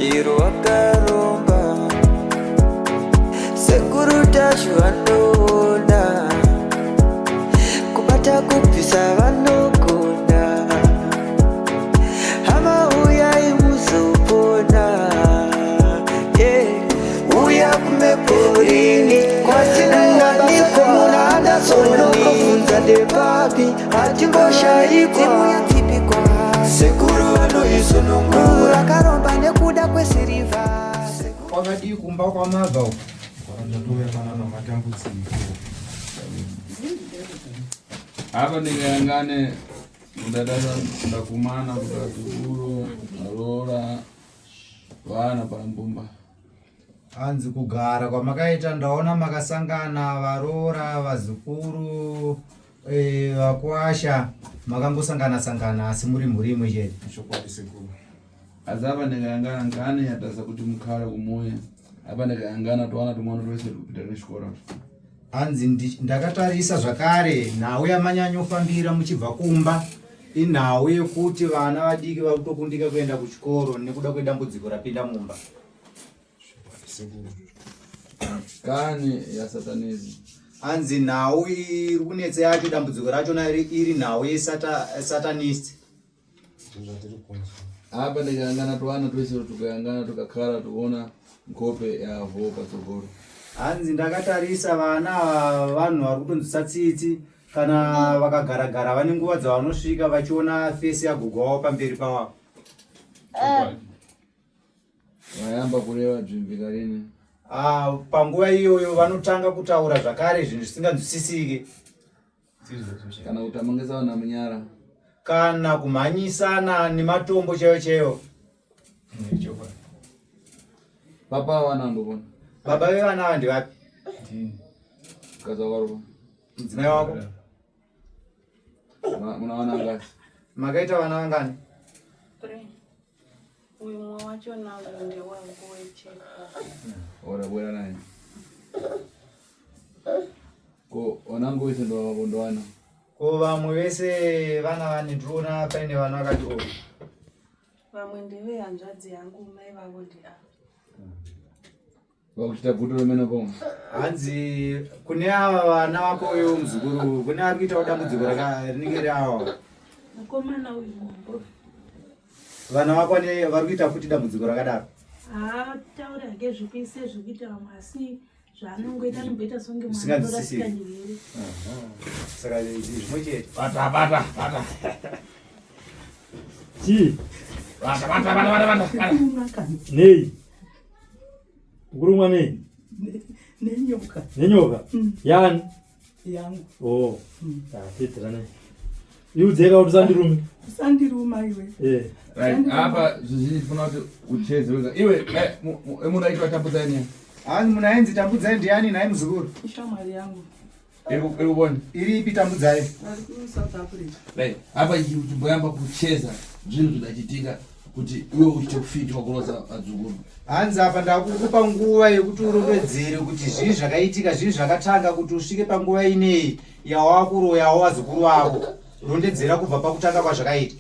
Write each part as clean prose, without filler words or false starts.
chiro wakaromba sekuru tacho vanona kubata kubvisa vanogona hama uyai muzopona uya kumeporini kwatinanganiko muna adasonokofunza ndepapi hatimboshaikwa sekuru vanoisonongura akaromba nekuda kwesiriva kwakadii kumba kwamabva kwaratotowekana namatambudziko apa ndikayangane ndakumana kutazukuru arora vana pambumba hanzi kugara kwamakaita ndaona makasangana varora vazukuru vakwasha makangosangana asi muri mhuri imwe chete asi apa ndikayangana ngane yataza kuti mukhale kumuya apa ndikayangana towana tumwana twese kupita nechikora hanzi ndakatarisa zvakare nhau yamanyanyofambira muchibva kumba inhau yekuti vana vadiki vakutokundika kuenda kuchikoro nekuda kwedambudziko rapinda mumba kani yasatanism hanzi nhau iri kunetsa yacho dambudziko rachona iri nhau yesatanist apa ndikayangana towana twese tukayangana tukakhala tuona nkope yavo patsogoro hanzi ndakatarisa vana vanhu vari kutonzwisa tsitsi kana vakagara vane nguva dzavanosvika vachiona fesi yagogo wavo pamberi pavavo vayamba kureva dzvimvika rini panguva iyoyo vanotanga kutaura zvakare zvinhu zvisinganzwisisike kana kutamangisa vana munyara kana kumhanyisana nematombo chaiyo chaiyo papa vana ndopona baba vevana ava ndivapi kaza warupa mudzimai wako muna vana ngasi makaita vana vangani uyu mumwe wacho nangu ndewangu wecheko orabwera naye ko onangu wese ndovavondowana ko vamwe vese vana vane ndinoona paine vana vakati o vamwe ndevehanzvadzi yangu mai vavo ndia vakuchita bvuto remene pomwe hanzi kune ava vana vakoyo muzukuru kune ari kuitawo dambudziko rinenge riawa mukomana uyu mumbo vana vako vari kuita futi dambudziko rakadaro taura ngezvekuise zvekuita vamwe asi zvaanongoita anomboita songe mwana anorasika njevere saka zvimwe chete bata chii bata nei ukurumwa nei nenyoka yani yangu oh tedzerana iudzeka kuti sandiruma iwe apa zvichifuna kuti ucheze wega iwe emuna aitwa tambudzani hanzi muna ainzi tambudzai ndiani naye muzukuru ishamwari yangu iri kubona iri ipi tambudzai vari kuSouth Africa apa uchimboyamba kucheza zvinhu zvidachitika kuti iwe uchite kufiti wakuroza vadzukuru hanzi apa ndakukupa nguva yekuti urondedzere kuti zvii zvakaitika zvii zvakatanga kuti usvike panguva ineyi yawakuroyawo vazukuru vavo rondedzera kubva pakutanga kwazvakaita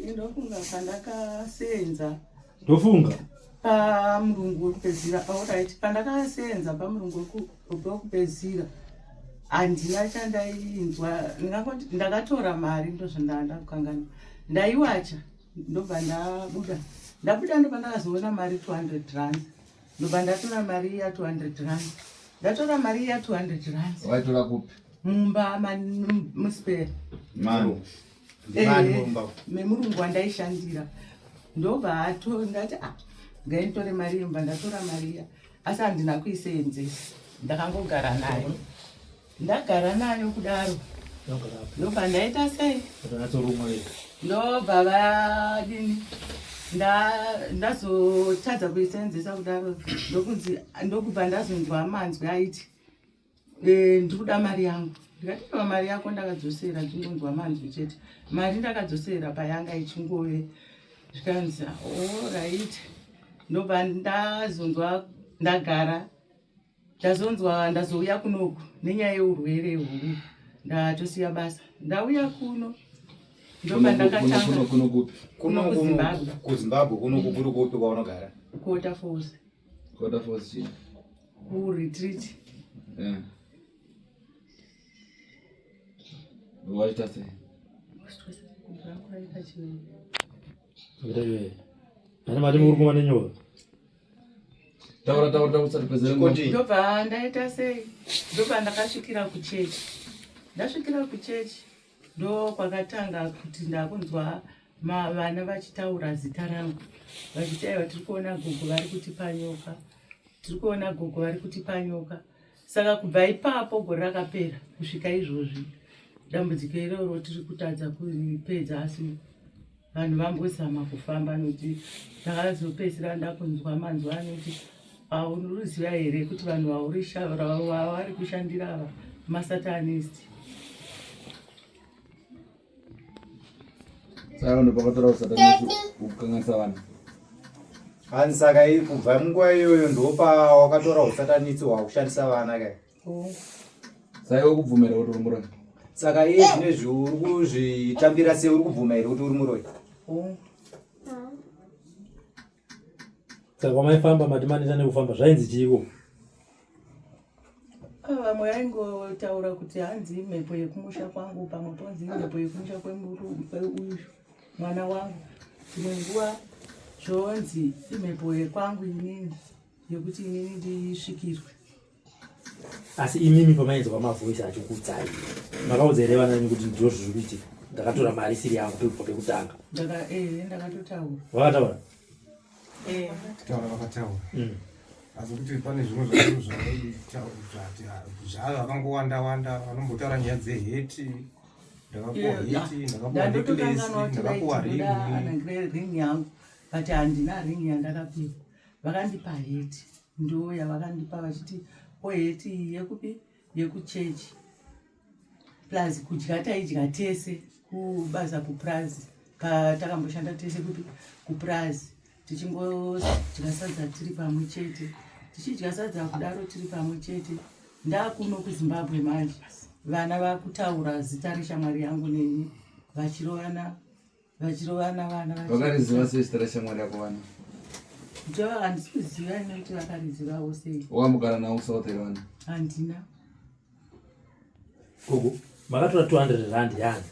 indofunga pandakasenza ndofunga pamurungu wekupedzira alright pandakasenza pamurungu wekupedzira handina chandainzwa ndakatora mari ndozvandandakukangana ndaiwacha ndobva ndabuda ndobva ndakazoona mari 200 rand ndobva ndatora mari ya 200 rand ndatora mari ya 200 rand waitora kupi mumba muspere memurungu wandaishandira ndobva ndati ngainitore mari imba ndatora mariya asi handina kuisenzesa ndakangogara nayo ndagara nayo kudaro ndobva ndaita sei ndobva vadini ndazotadza kuisenzesa kudaro ndokubva ndazonzwa manzwi aiti ndikuda mari yangu ndikatiwa mari yako ndakadzosera ndingonzwa manzwi chete mari ndakadzosera payanga ichingove zvikanzi right ndobva ndazonzwa ndagara ndazouya kunoku nenyaya yeurwere huru ndatosiya basa ndauya kuno ndopandakatanga kuno kupi kuno kuZimbabwe. kuZimbabwe kuno kuri kupi kwaunogara? Quarter force Quarter force chini kuretreat. waita sei Ana mari muri kumane nyoro. taura usati pezere Ndobva ndaita sei? Ndobva ndakasvikira kuchechi. Ndasvikira kuchechi ndo kwakatanga kuti ndakunzwa vana vachitaura zita rangu. Vachiti aiwa tiri kuona gogo vari kutipa nyoka. Tiri kuona gogo vari kutipa nyoka. Saka kubva ipapo gore rakapera kusvika izvozvi. Dambudziko iroro tiri kutadza kuripedza asi vanhu vambozama kufamba nokuti ndakazopedzisira ndakunzwa manzwa anoti unoruziva here kuti vanhu vavari kushandira ava masatanist. saka ndopakatora usatanisi kukanganisa vanhu Hanzi saka kubva munguva iyoyo ndopa wakatora usatanisi hwakushandisa vana kai? saiwe kubvumira kuti uri muroyi Saka iye zvinezvi uri kuzvitambira sei, uri kubvuma here kuti uri muroyi? Saka wamaifamba matimanita nekufamba zvainzi chiiko? Vamwe vaingotaura kuti hanzi mhepo yekumusha kwangu, pamwe ponzi mhepo yekumusha kweuyu mwana wangu. Dzimwe nguva zvonzi imhepo yekwangu inini yekuti inini ndisvikirwe. Asi imimi pamainzwa mavhoisi achikudzai makaudza here vanani kuti ndizvo zviri kuitika? Ndakatora mari isiri yangu pekutanga. Ndakatotaura. Wakataura? Taura vakataura. Asi kuti pane zvimwe zvinhu zvavo vakangowanda vanombotaura nyaya dzeheti. Ndakapuwa heti, ndakapuwa necklace, ndakapuwa ringi yangu. But handina ringi yandakapiwa. Vakandipa heti. Ndo yavakandipa vachiti heti yekupi yekuchechi. Plus kudya taidya tese kubaza kuprazi. Takamboshanda tese kupi kuprazi. Tichingodya sadza tiri pamwe chete. Tichidya sadza kudaro tiri pamwe chete. Ndakuno kuZimbabwe manje. Vana vakutaura zita reshamwari yangu neni. Vachirovana vana. vakariziva sei zita reshamwari yako vana? Handisi kuziva nekuti vakarizivawo sei. wakambogara navo usautaira vana? Handina. Gogo, makatora 200 rand yani.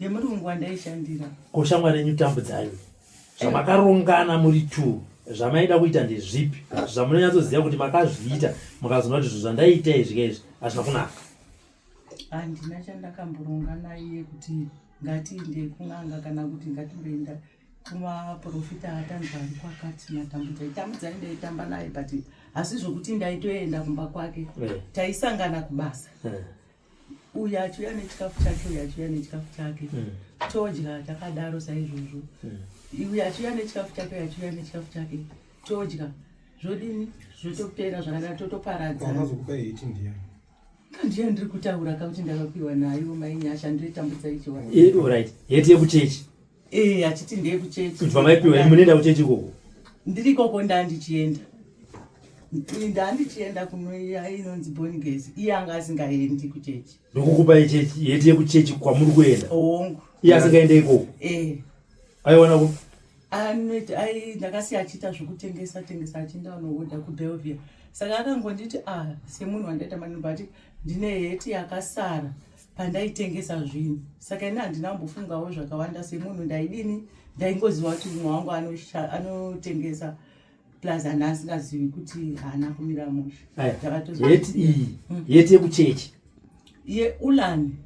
Yemurungu wandaishandira. Koshamwari yenyu tambudzayo. Zvamakarongana muri 2 zvamaida kuita ndezvipi? Zvamunonyatsoziva kuti makazviita mukazoona kuti zvinhu zvandaita izvi izvi hazvina kunaka. Handina chandakamboronga naye kuti ngatiinde kun'anga kana kuti ngatimboenda kumaprofita atanzwa ari kwakati natambudzai ndaitamba naye but asi zvokuti ndaitoenda kumba kwake taisangana kubasa. Uyu achiuya nechikafu chake, uyu achiuya nechikafu chake. Todya takadaro saizvozvo. Uyu achiuya nechikafu chake, uyu achiuya nechikafu chake. Todya. Zvodini? Zvotopera zvakadaro totoparadzana. Wakazokupa heti ndiani? Ndiye ndiri kutaura kuti ndakapiwa nayo mainyasha ndoitambudza ichiwa. Alright. Heti yekuchechi. Achiti ndiye kuchechi. Zvamaipiwa munoenda kuchechi ikoko? Ndiri ikoko ndandichienda. Ndandichienda kunoiya inonzi Boniges. Iye anga asingaendi kuchechi. Ndokukupa ichechi heti yekuchechi kwamuri kuenda? Ongo. Iye asingaenda ikoko? Aiona ku? Ndakasiya achiita zvokutengesa achienda unohodha kuBelvia. Saka akangonditi semunhu wandaita manubati ndine heti yakasara pandaitengesa zvinhu. Saka ina handinambofungawo zvakawanda semunhu ndaidini ndaingoziva kuti mumwe wangu anotengesa plus hana asingazivi kuti haana kumira musha. Heti iyi heti yekuchechi iye ulani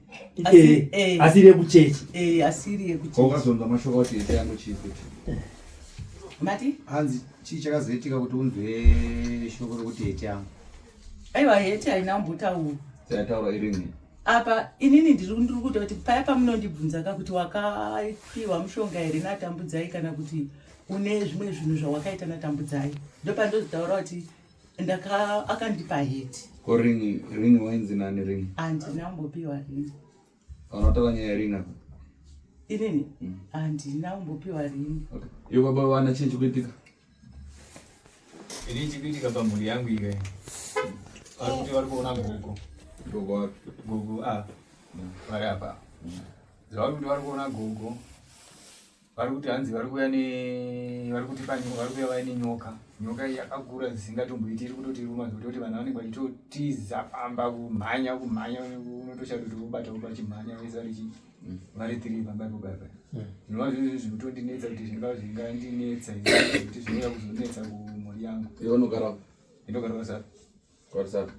asiri yekuchechi. Asiri yekuchechi. wakazonza mashoko kuti heti yangu chii kuti mati Hanzi chii chakazoitika kuti unzwe shoko rokuti heti yangu? Aiwa heti hainambotaura. taitaura irini Apa inini ndiri kuta kuti paya pamunondibvunza kuti wakapiwa mushonga here natambudzai kana kuti une zvimwe zvinhu zvawakaita natambudzai, ndopandozotaura kuti akandipa heti. ko ringi wainzi nani ringi? Handinambopiwa ringi. unotaura nyaya yeringi apa? Inini handinambopiwa ringi. iwe baba wana chii chikuitika? Ini chikuitika pamhuri yangu ika vari kuona gogo. Gogo wapi? Gogo vari apa. zvava kuti vari kuona gogo vari kuti hanzi vari kuuya vari kuti vari kuuya vaine nyoka yakakura zisingatomboiti iri kutotiruma zvekutoti vanhu vanenge vachitotiza pamba kumhanya unotosha kuti ubata upachimhanya vese vari 3 pamba ipopaapa zvinova zvizvi zvinotondinetsa kuti zvingandinetsa kuti zvinouya kuzonetsa kumhuri yangu. Inogara kwaSAP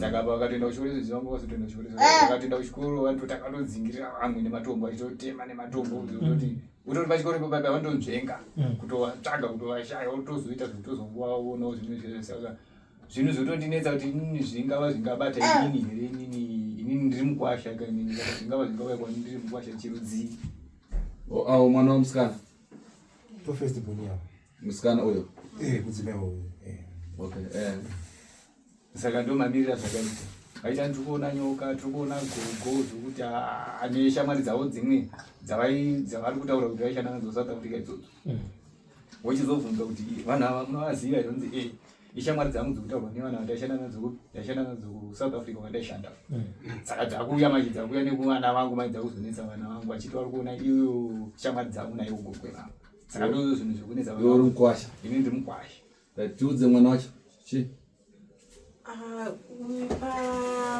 saka vakatoenda kuchikoro zivanga vazotoenda kuchikoro vakatoenda kuchikoro vanototakadodzingirira vamwe nematombo achitotema nematombo kuti utoti pachikoro ipopaapa vanonzvenga kutovatsvaga kutovashaya otozoita zvekutozongovaonawo zvinhu saka zvinhu zvotondinetsa kuti inini zvingava zvingabata inini here inini ndiri mukwasha kainini saka zvingava zvingauya kwani ndiri mukwasha chirudzii. Mwana wamusikana tofirst born yavo musikana uyo kudzimai uyo. Okay. Saka ndo mamirira zvakaita vaita ndikuona nyoka tikuona gogo zvokuti ane shamwari dzavo dzimwe dzavari kutaura kuti vaishanda nadzo South Africa idzodzo wochizobvunza kuti vanhu ava munovaziva here kunzi ishamwari dzangu dzokutaurwa nevanhu vataishanda nadzo kuSouth Africa vandaishanda saka dzakuuya manje dzakuuya nekuvana vangu manje dzakuzonetsa vana vangu vachiti vari kuona iyo shamwari dzangu naivo gogweva saka ndo zvinhu zvekunetsa uri mukwasha ini ndiri mukwasha. tiudze mwana wacho chi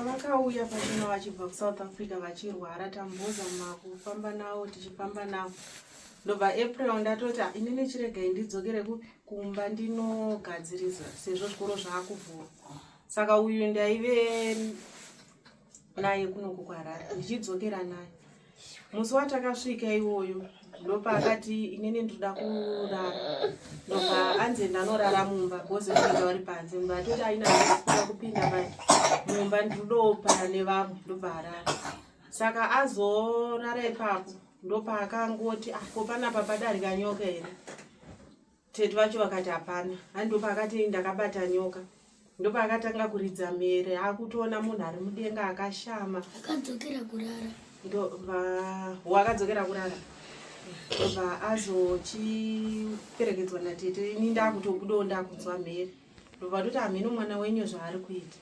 vakauya pachino vachibva kuSouth Africa vachirwara tambozama kufamba navo tichifamba navo ndobva April ndatoti inini chiregai ndidzokere kumba ndinogadziriza sezvo zvikoro zvaakuvhura saka uyu ndaive naye kunoku kwaRarare ndichidzokera naye. Musi watakasvika iwoyo ndopaakati inini ndoda kurara ndobva anzi ndanorara mumba bhozi rinenge vari panze mumba atoti aina kuda kupinda mai mumba ndinodopara nevamwe ndobva arara saka azorara ipapo ndopaakangoti ko panapa padarika nyoka here tete vacho vakati hapana andopaakati ndakabata nyoka ndopaakatanga kuridza mere akutoona munhu ari mudenga akashama akadzokera kurara wakadzokera kurara ndobva azochiperekedzwa natete ini ndakutobudawo ndakunzwa mhere ndobva toti hameno mwana wenyu zvaari kuita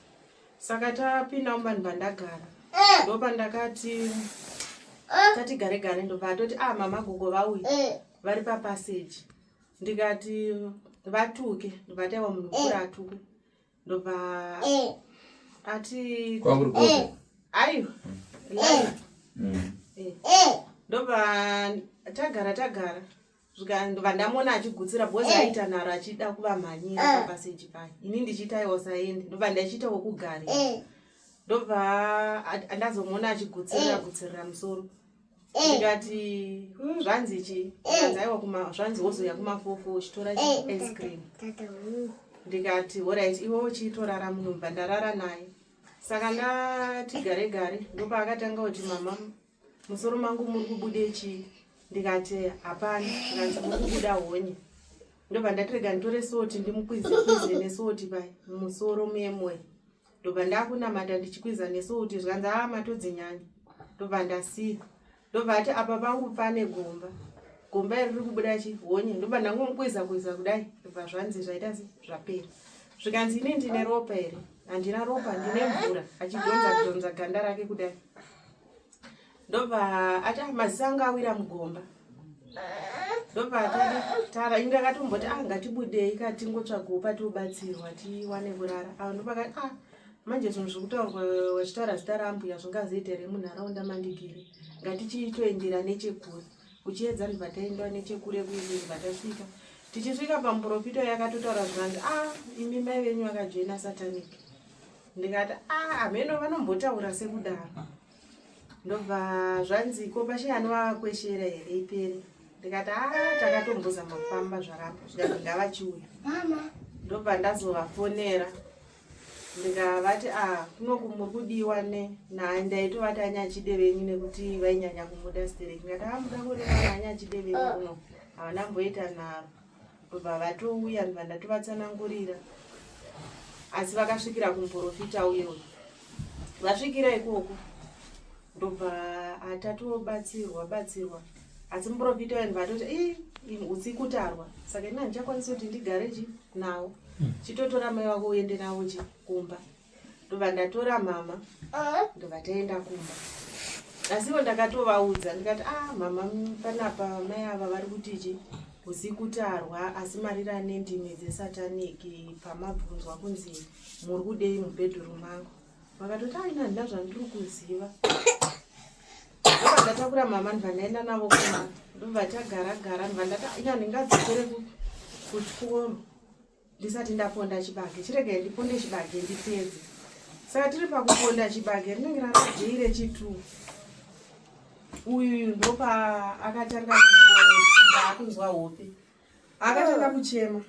saka tapinda mumba ndobva ndagara ndopa ndakati tatigare ndobva atoti mama gogo vauya vari papaseji ndikati vatuke ndobva taiwa munhu mukuru atuke ndobva ati aiwa ndobva tagara ndobva ndamona achigutsira bhozi aita nharo achida kuvamhanyira papaseji paya ini ndichiitaiwo saende ndobva ndachiitawo kugari ndobva ndazomona achigutsirira musoro ndikati zvanzi chi zvanzi wozoya kumafofo uchitora ice cream ndikati alright iwe uchitorara muno mbva ndarara naye saka ndati gare ndopa akatanga kuti mama musoro mangu muri kubude chii ndikati hapana ndikanzi muri kubuda honye ndobva ndatirega nditore soti ndimukwize nesoti pai musoro memwe ndobva ndakunamata ndichikwiza nesoti zvikanzi matodzinyanya ndobva ndasiya ndobva ati apa pangu pane gomba iri kubuda chi honye ndobva ndangomukwiza kudai ndobva zvanzi zvaita zvapera zvikanzi ini ndine ropa here handina ropa ndine mvura achidhonza ganda rake kudai ndobva ati maziso anga awira mugomba ndobva tara ingakatomboti ngatibudei katingotsvagawo patiobatsirwa tiwane kurara ndopakati manje zvinhu zvekutaurwa wachitaura zita rambuya zvingazoita here munharaunda mandigere ngatichitoendera nechekure kuchiedza ndibva taendwa nechekure kuizvi ndibva tasvika tichisvika pamuprofita yakatotaura zvanzi imi mai venyu vakajoina satanic ndikati hameno vanombotaura sekudaro ndobva zvanzi ko pashe anovakweshera here ipere ndikati takatombozama kufamba zvaramba zvikati ngavachiuya ndobva ndazovafonera ndikavati kunoku muri kudiwa naye ndaitovati anyachide venyu nekuti vainyanya kumuda stereki ndikati muda kureva anyachide venyu kuno havana mboita nharo ndobva vatouya ndibva ndatovatsanangurira asi vakasvikira kumuprofita uyewo vasvikira ikoko ndobva atatobatsirwa asi muprofita uyo ndibva atoti usikutarwa saka ina ndichakwanisa kuti ndigare nawo chitotora mai wako uende nawo kumba ndobva ndatora mama ndobva taenda kumba asiwo ndakatovaudza ndikati mama panapa mai ava vari kutichi usiku tarwa asi marira nendimi dzesataniki pamabvunzwa kunzi muri kudei mubhedhurumu mangu vakatoti aina ndina zvandiri kuziva ndobva ndatakura mama ndibva ndaenda navo kuma ndobva tagara ndibva ndati ina ndingadzokere kuchikoro ndisati ndaponda chibage chirege ndiponde chibage ndipedze saka tiri pakuponda chibage rinenge rarajeire chitu uyu ndopa akatanga kunzwa hope akatanga kuchema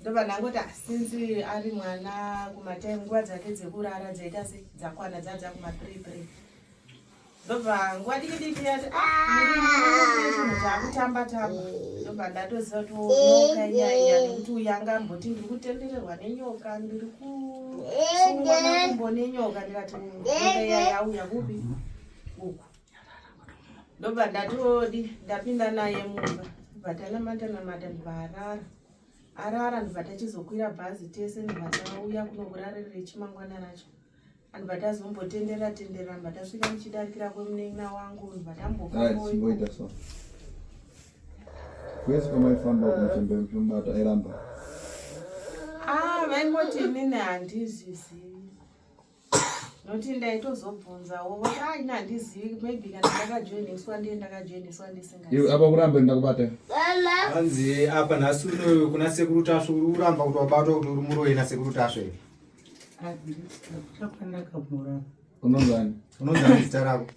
ndobva ndangoti sinzi ari mwana kumatime nguva dzake dzekurara dzaita se dzakwana dzadza kuma3 ndobva nguva diki yati chinhu chakutamba ndobva ndatoziva nyoka inyaya nekuti uyu angamboti ndiri kutendererwa nenyoka ndiri kusungwa makumbo nenyoka ndikati nyoka iya yauya kupi uku ndobva ndapinda naye mumba ndobva tanamata ndobva arara ndobva tachizokwira bhazi tese ndobva tauya kunokurarira chimangwana nacho ndobva tazombotenderera ndobva tasvika muchidarikira kwemunen'ina wangu ndobva tamboita so kwese kwamaifamba kumachembe mchumbata airamba vaingoti inini handizizivi noti ndaitozobvunzawo voti ina handizivi maybe kana ndakajoiniswa ndiye ndakajoiniswa ndisinga apa kurambe ndakubata hanzi apa nhasi unoyo kuna sekuru tasvo uri kuramba kuti wabatwa kuti uri muroyi nasekuru tasvo here unonzani zita rako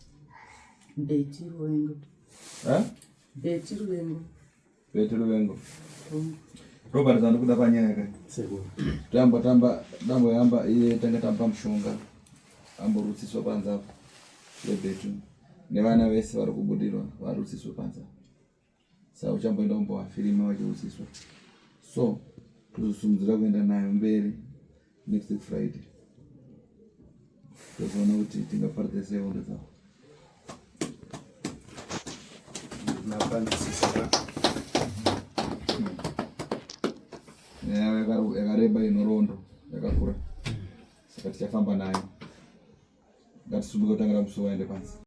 Beti Ruvengo Robert zandikuda panyaya kai dambo yamba iye tanga tamba mushonga amborutsiswa panza yebetu nevana vese vari kubudirwa varutsiswa panza saka uchamboenda kumbovafirima vachirutsiswa so tozosumudzira kuenda nayo mberi next Friday tozoona kuti tingaparidza sei hondo dzavo yakareba inorondo yakakura saka tichafamba nayo ngatisumuke kutangira musi waende pansi